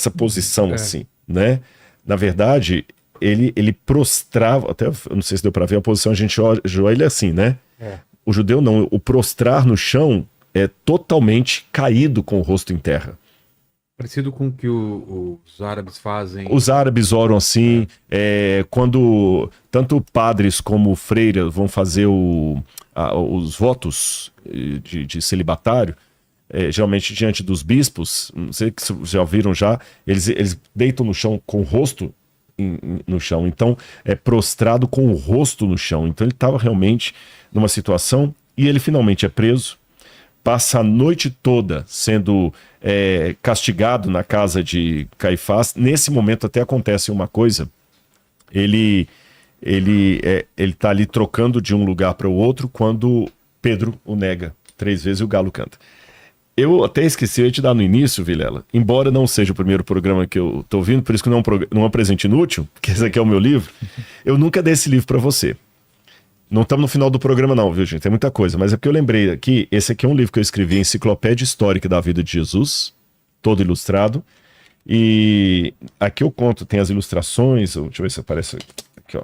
essa posição assim, né? Na verdade, ele prostrava, até eu não sei se deu para ver a posição, a gente joelha assim, né? O judeu não, o prostrar no chão é totalmente caído com o rosto em terra. Parecido com o que os árabes fazem. Os árabes oram assim, quando tanto padres como freiras vão fazer os votos de celibatário, geralmente diante dos bispos, não sei se vocês já ouviram já, eles deitam no chão com o rosto no chão, então é prostrado com o rosto no chão. Então ele estava realmente numa situação, e ele finalmente é preso, passa a noite toda sendo castigado na casa de Caifás. Nesse momento até acontece uma coisa, ele está ali trocando de um lugar para o outro quando Pedro o nega 3 vezes e o galo canta. Eu até esqueci, eu ia te dar no início, Vilela, embora não seja o primeiro programa que eu tô ouvindo, por isso que não é um presente inútil, porque esse aqui é o meu livro, eu nunca dei esse livro para você. Não estamos no final do programa não, viu, gente? Tem muita coisa, mas é porque eu lembrei aqui, esse aqui é um livro que eu escrevi, Enciclopédia Histórica da Vida de Jesus, todo ilustrado, e aqui eu conto, tem as ilustrações, deixa eu ver se aparece aqui, ó.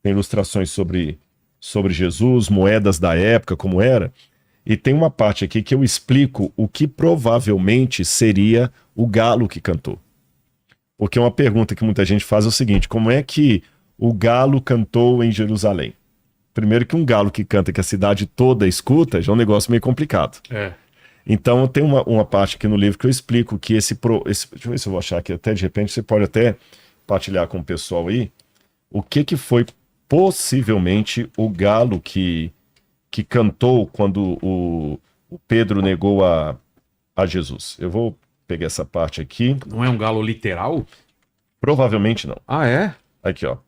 Tem ilustrações sobre Jesus, moedas da época, como era. E tem uma parte aqui que eu explico o que provavelmente seria o galo que cantou. Porque uma pergunta que muita gente faz é o seguinte: como é que o galo cantou em Jerusalém? Primeiro que um galo que canta que a cidade toda escuta já é um negócio meio complicado. Então tem uma parte aqui no livro que eu explico que deixa eu ver se eu vou achar aqui, até de repente você pode até partilhar com o pessoal aí, o que foi possivelmente o galo que cantou quando o Pedro negou a Jesus. Eu vou pegar essa parte aqui. Não é um galo literal? Provavelmente não. Ah, é? Aqui, ó.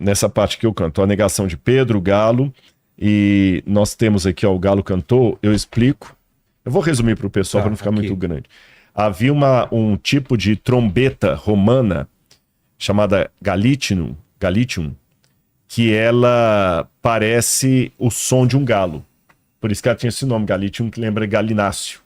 Nessa parte que eu canto, a negação de Pedro, o galo, e nós temos aqui, ó, o galo cantou, eu explico. Eu vou resumir para o pessoal para não ficar muito grande. Havia um tipo de trombeta romana chamada Galitium, que ela parece o som de um galo. Por isso que ela tinha esse nome, Galitium, que lembra galináceo.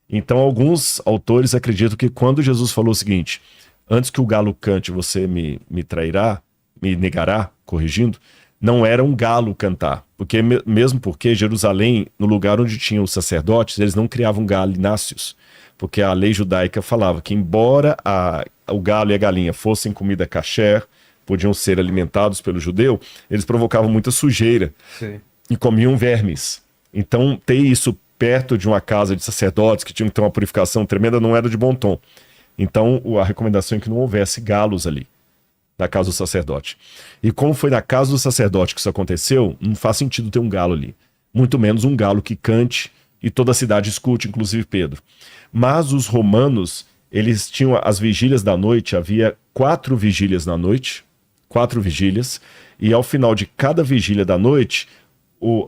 Então, alguns autores acreditam que quando Jesus falou o seguinte: antes que o galo cante, você me trairá, me negará, corrigindo, não era um galo cantar. Mesmo porque Jerusalém, no lugar onde tinham os sacerdotes, eles não criavam galináceos. Porque a lei judaica falava que, embora o galo e a galinha fossem comida kasher, podiam ser alimentados pelo judeu, eles provocavam muita sujeira. Sim. E comiam vermes. Então, ter isso perto de uma casa de sacerdotes que tinham que ter uma purificação tremenda não era de bom tom. Então, a recomendação é que não houvesse galos ali, na casa do sacerdote. E como foi na casa do sacerdote que isso aconteceu, não faz sentido ter um galo ali. Muito menos um galo que cante e toda a cidade escute, inclusive Pedro. Mas os romanos, eles tinham as vigílias da noite, havia 4 vigílias na noite, 4 vigílias, e ao final de cada vigília da noite,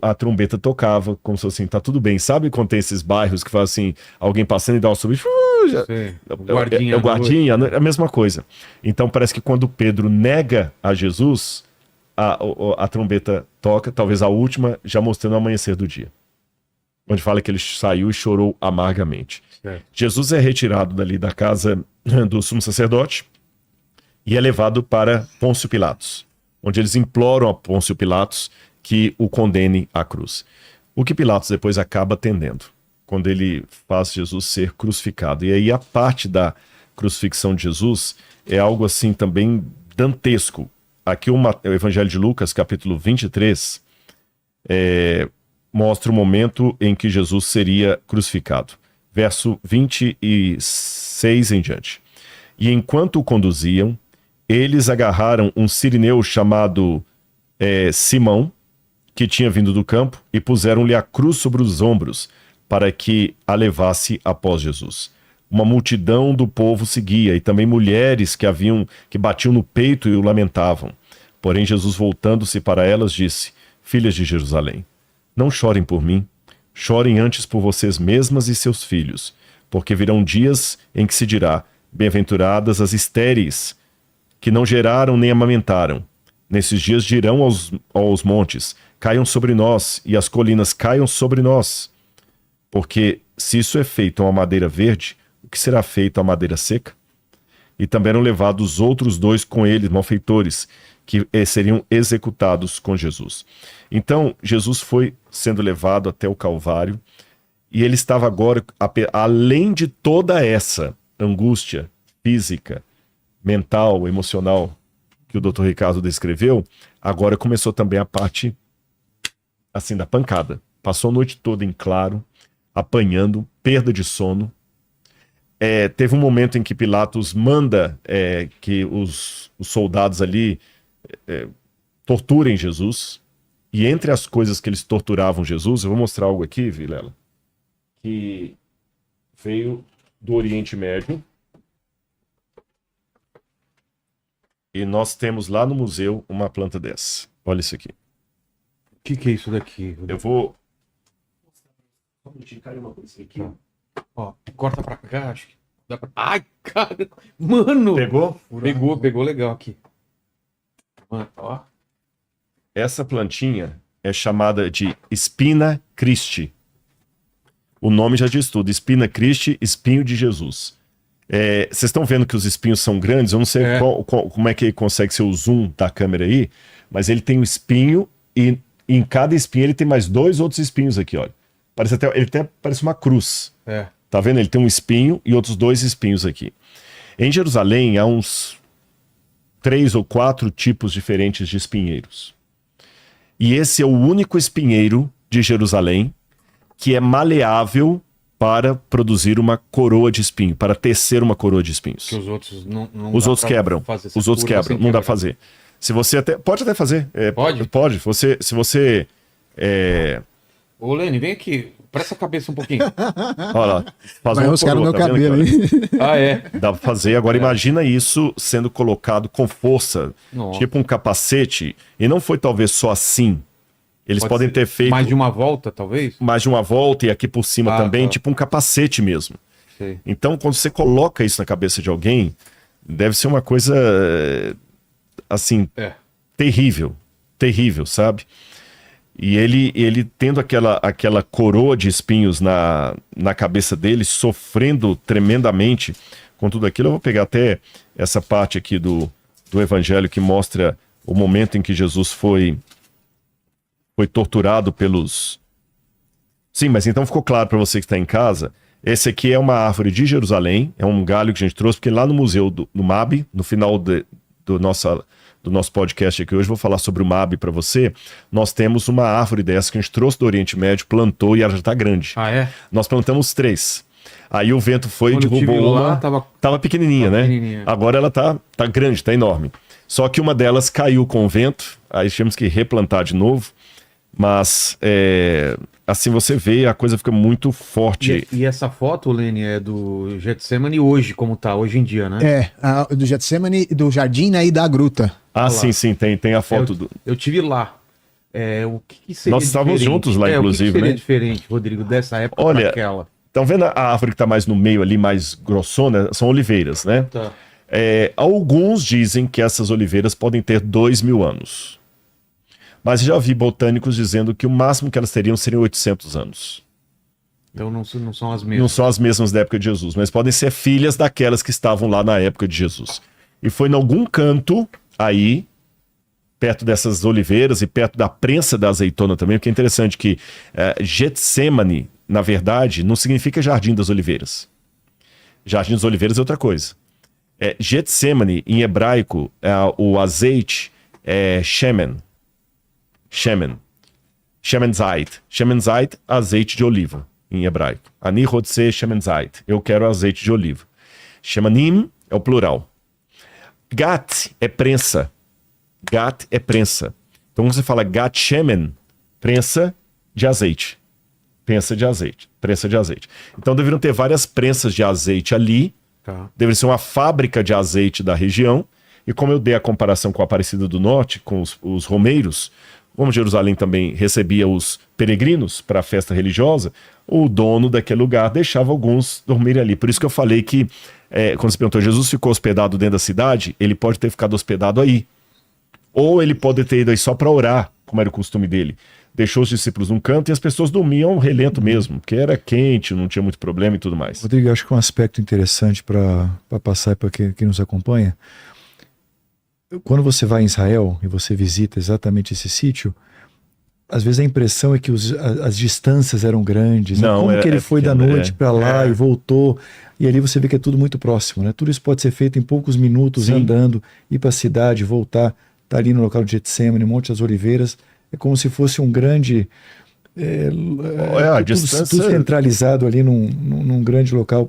a trombeta tocava, como se fosse assim, tá tudo bem. Sabe quando tem esses bairros que faz assim, alguém passando e dá um subir? O guardinha, é a mesma coisa. Então parece que quando Pedro nega a Jesus, a trombeta toca, talvez a última, já mostrando o amanhecer do dia. Onde fala que ele saiu e chorou amargamente. Jesus é retirado dali da casa do sumo sacerdote e é levado para Pôncio Pilatos, onde eles imploram a Pôncio Pilatos que o condene à cruz. O que Pilatos depois acaba atendendo, quando ele faz Jesus ser crucificado. E aí a parte da crucifixão de Jesus é algo assim também dantesco. Aqui o Evangelho de Lucas, capítulo 23, mostra o momento em que Jesus seria crucificado. Verso 26 em diante. E enquanto o conduziam, eles agarraram um sirineu chamado Simão, que tinha vindo do campo, e puseram-lhe a cruz sobre os ombros, para que a levasse após Jesus. Uma multidão do povo seguia, e também mulheres que batiam no peito e o lamentavam. Porém, Jesus, voltando-se para elas, disse: Filhas de Jerusalém, não chorem por mim, chorem antes por vocês mesmas e seus filhos, porque virão dias em que se dirá: bem-aventuradas as estéreis, que não geraram nem amamentaram. Nesses dias dirão aos montes: caiam sobre nós, e as colinas caiam sobre nós. Porque se isso é feito a uma madeira verde, o que será feito à madeira seca? E também eram levados outros 2 com eles, malfeitores, que seriam executados com Jesus. Então, Jesus foi sendo levado até o Calvário, e ele estava agora, além de toda essa angústia física, mental, emocional, que o Dr. Ricardo descreveu, agora começou também a parte, assim, da pancada. Passou a noite toda em claro, apanhando, perda de sono. Teve um momento em que Pilatos manda que os soldados ali torturem Jesus, e entre as coisas que eles torturavam Jesus, eu vou mostrar algo aqui, Vilela, que veio do Oriente Médio, e nós temos lá no museu uma planta dessa. Olha isso aqui. O que é isso daqui? Eu vou... uma coisa aqui. Ó, corta pra cá, acho que dá pra... Ai, cara! Mano! Pegou? Pegou legal aqui. Mano, ó. Essa plantinha é chamada de Spina Christi. O nome já diz tudo. Spina Christi, espinho de Jesus. Vocês estão vendo que os espinhos são grandes? Eu não sei como é que consegue ser o zoom da câmera aí, mas ele tem um espinho e em cada espinho ele tem mais 2 outros espinhos aqui, olha. Ele até parece uma cruz. Tá vendo? Ele tem um espinho e outros 2 espinhos aqui. Em Jerusalém há uns 3 ou 4 tipos diferentes de espinheiros. E esse é o único espinheiro de Jerusalém que é maleável para produzir uma coroa de espinho, para tecer uma coroa de espinhos. Que os outros não os outros quebram. Os outros quebram. Não dá pra fazer. Se você pode até fazer. Pode? Pode. Se você... Ô, Lene, vem aqui. Presta a cabeça um pouquinho. Olha lá. Faz Vai roscar no meu cabelo aí. Dá pra fazer. Agora imagina isso sendo colocado com força. Nossa. Tipo um capacete. E não foi talvez só assim. Eles podem ter feito... Mais de uma volta, talvez? Mais de uma volta e aqui por cima também. Tipo um capacete mesmo. Sei. Então, quando você coloca isso na cabeça de alguém, deve ser uma coisa, assim, terrível. Terrível, sabe? E ele tendo aquela coroa de espinhos na cabeça dele, sofrendo tremendamente com tudo aquilo. Eu vou pegar até essa parte aqui do Evangelho que mostra o momento em que Jesus foi torturado pelos... Sim, mas então ficou claro para você que está em casa, esse aqui é uma árvore de Jerusalém, é um galho que a gente trouxe, porque lá no museu do MAB, no final do nosso podcast aqui hoje, eu vou falar sobre o MAB para você, nós temos uma árvore dessa que a gente trouxe do Oriente Médio, plantou e ela já está grande. Nós plantamos 3. Aí o vento foi e derrubou uma... Tava pequenininha, né? Agora ela tá grande, tá enorme. Só que uma delas caiu com o vento, aí tivemos que replantar de novo. Mas, assim você vê, a coisa fica muito forte. E essa foto, Lene, é do Getsemane hoje, como tá, hoje em dia, né? Do Getsemane, do jardim, né, e da gruta. Sim, tem a foto. Eu tive lá. O que seria Nós estávamos juntos lá, inclusive, o que seria né? diferente, Rodrigo, dessa época Olha, daquela? Estão vendo a árvore que está mais no meio ali, mais grossona? São oliveiras, né? Tá. Alguns dizem que essas oliveiras podem ter 2.000 anos. Mas já vi botânicos dizendo que o máximo que elas teriam seriam 800 anos. Então não são as mesmas. Não são as mesmas da época de Jesus, mas podem ser filhas daquelas que estavam lá na época de Jesus. E foi em algum canto aí, perto dessas oliveiras e perto da prensa da azeitona também, porque é interessante que Getsemane, na verdade, não significa Jardim das Oliveiras. Jardim das Oliveiras é outra coisa. Getsemane, em hebraico, o azeite é Shemen. Shemen Zait. Shemen Zait, azeite de oliva, em hebraico. Ani Rodse Shemen Zait. Eu quero azeite de oliva. Shemanim é o plural. Gat é prensa. Gat é prensa. Então, quando você fala Gat Shemen, prensa de azeite. Prensa de azeite. Então, deveriam ter várias prensas de azeite ali. Tá. Deveria ser uma fábrica de azeite da região. E como eu dei a comparação com a Aparecida do Norte, com os romeiros, como Jerusalém também recebia os peregrinos para a festa religiosa, o dono daquele lugar deixava alguns dormirem ali. Por isso que eu falei que, quando você perguntou, Jesus ficou hospedado dentro da cidade, ele pode ter ficado hospedado aí. Ou ele pode ter ido aí só para orar, como era o costume dele. deixou os discípulos num canto e as pessoas dormiam ao relento mesmo, porque era quente, não tinha muito problema e tudo mais. Rodrigo, acho que um aspecto interessante para passar para quem nos acompanha, quando você vai em Israel e você visita exatamente esse sítio, às vezes a impressão é que as distâncias eram grandes. Não, Como que ele foi da noite para lá É. e voltou? E ali você vê que é tudo muito próximo, né? Tudo isso pode ser feito em poucos minutos, Sim. andando, ir para a cidade, voltar, tá ali no local de Getsemane, Monte das Oliveiras. É como se fosse um grande... a tudo, distância- tudo centralizado ali num grande local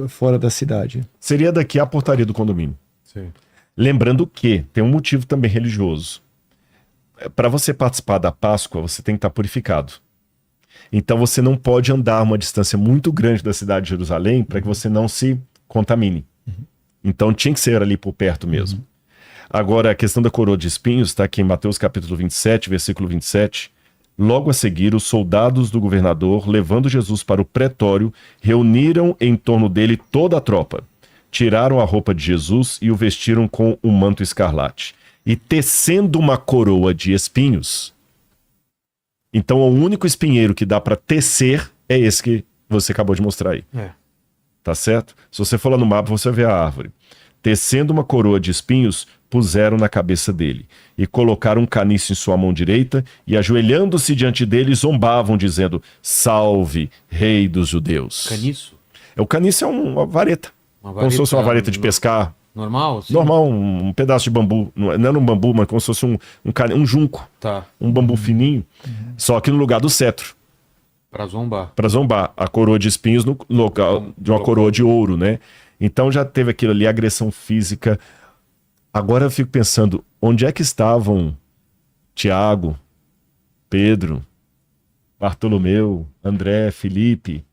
fora da cidade. Seria daqui à portaria do condomínio. Sim. Lembrando que tem um motivo também religioso. Para você participar da Páscoa, você tem que estar purificado. Então você não pode andar uma distância muito grande da cidade de Jerusalém para que você não se contamine. Então tinha que ser ali por perto mesmo. Agora, a questão da coroa de espinhos está aqui em Mateus capítulo 27, versículo 27. Logo a seguir, os soldados do governador, levando Jesus para o pretório, reuniram em torno dele toda a tropa. Tiraram a roupa de Jesus e o vestiram com um manto escarlate. E tecendo uma coroa de espinhos. Então, o único espinheiro que dá para tecer é esse que você acabou de mostrar aí. É. Tá certo? Se você for lá no mapa, você vê a árvore. Tecendo uma coroa de espinhos, puseram na cabeça dele. E colocaram um caniço em sua mão direita, e ajoelhando-se diante dele, zombavam, dizendo: Salve, rei dos judeus. Caniço? O caniço é uma vareta. Como se fosse uma vareta de pescar. Normal? Sim. Normal, um pedaço de bambu. Não era um bambu, mas como se fosse um junco. Tá. Um bambu fininho. Só que no lugar do cetro. Pra zombar. Para zombar. A coroa de espinhos no local de uma coroa de ouro, né? Então já teve aquilo ali, agressão física. Agora eu fico pensando, onde é que estavam Tiago, Pedro, Bartolomeu, André, Felipe?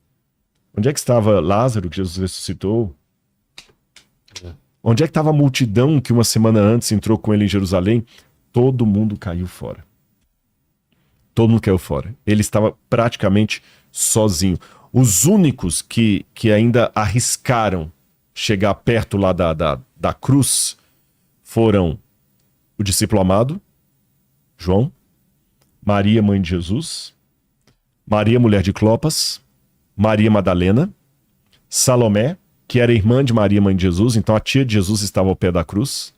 Onde é que estava Lázaro, que Jesus ressuscitou? Onde é que estava a multidão que uma semana antes entrou com ele em Jerusalém? Todo mundo caiu fora. Todo mundo caiu fora. Ele estava praticamente sozinho. Os únicos que ainda arriscaram chegar perto lá da cruz foram o discípulo amado, João, Maria, mãe de Jesus, Maria, mulher de Clopas, Maria Madalena, Salomé, que era irmã de Maria, mãe de Jesus, então a tia de Jesus estava ao pé da cruz,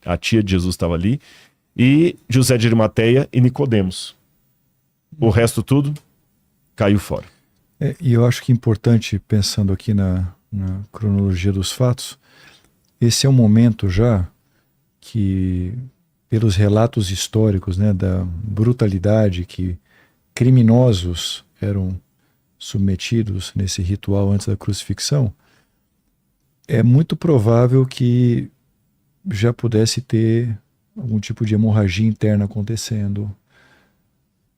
a tia de Jesus estava ali, e José de Arimateia e Nicodemos. O resto tudo caiu fora. E eu acho que é importante, pensando aqui na cronologia dos fatos, esse é um momento já que, pelos relatos históricos, né, da brutalidade que criminosos eram submetidos nesse ritual antes da crucifixão, é muito provável que já pudesse ter algum tipo de hemorragia interna acontecendo,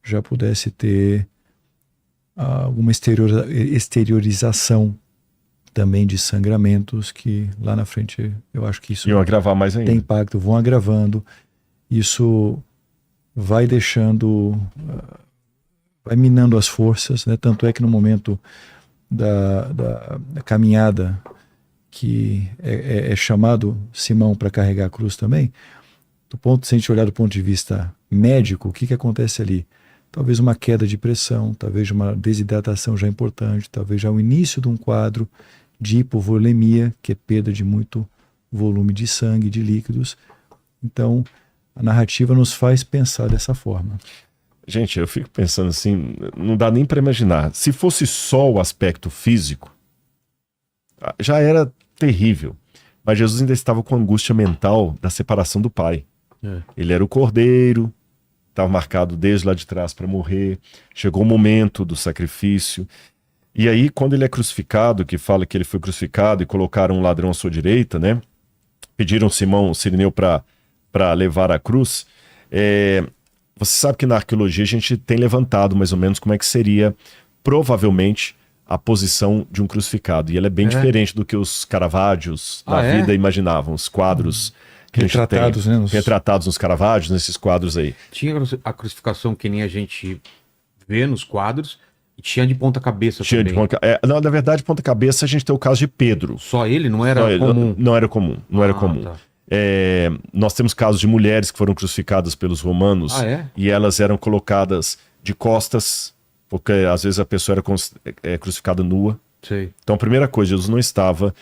já pudesse ter alguma exteriorização também de sangramentos, que lá na frente eu acho que isso Iam agravar mais ainda. tem impacto, vão agravando. Isso vai deixando, vai minando as forças, né? Tanto é que no momento da caminhada, que é chamado Simão para carregar a cruz também, se a gente olhar do ponto de vista médico, o que acontece ali? Talvez uma queda de pressão, talvez uma desidratação já importante, talvez já o início de um quadro de hipovolemia, que é perda de muito volume de sangue, de líquidos. Então, a narrativa nos faz pensar dessa forma. Gente, eu fico pensando assim, não dá nem para imaginar. Se fosse só o aspecto físico, já era terrível. Mas Jesus ainda estava com angústia mental da separação do Pai. Ele era o cordeiro, estava marcado desde lá de trás para morrer. Chegou o momento do sacrifício. E aí, quando ele é crucificado, que fala que ele foi crucificado e colocaram um ladrão à sua direita, né? Pediram Simão Cirineu para levar a cruz. Você sabe que na arqueologia a gente tem levantado mais ou menos como é que seria provavelmente a posição de um crucificado. E ela é bem diferente do que os Caravaggios da vida imaginavam, os quadros que retratados, a gente tem, né, retratados nos Caravaggios, nesses quadros aí. Tinha a crucificação que nem a gente vê nos quadros, e tinha de ponta cabeça Tinha também. Não, na verdade, ponta cabeça a gente tem o caso de Pedro. Só ele? Não era comum? Não era comum, não era comum. Tá. Nós temos casos de mulheres que foram crucificadas pelos romanos e elas eram colocadas de costas, porque às vezes a pessoa era crucificada nua. Sei. Então, a primeira coisa, Jesus não estava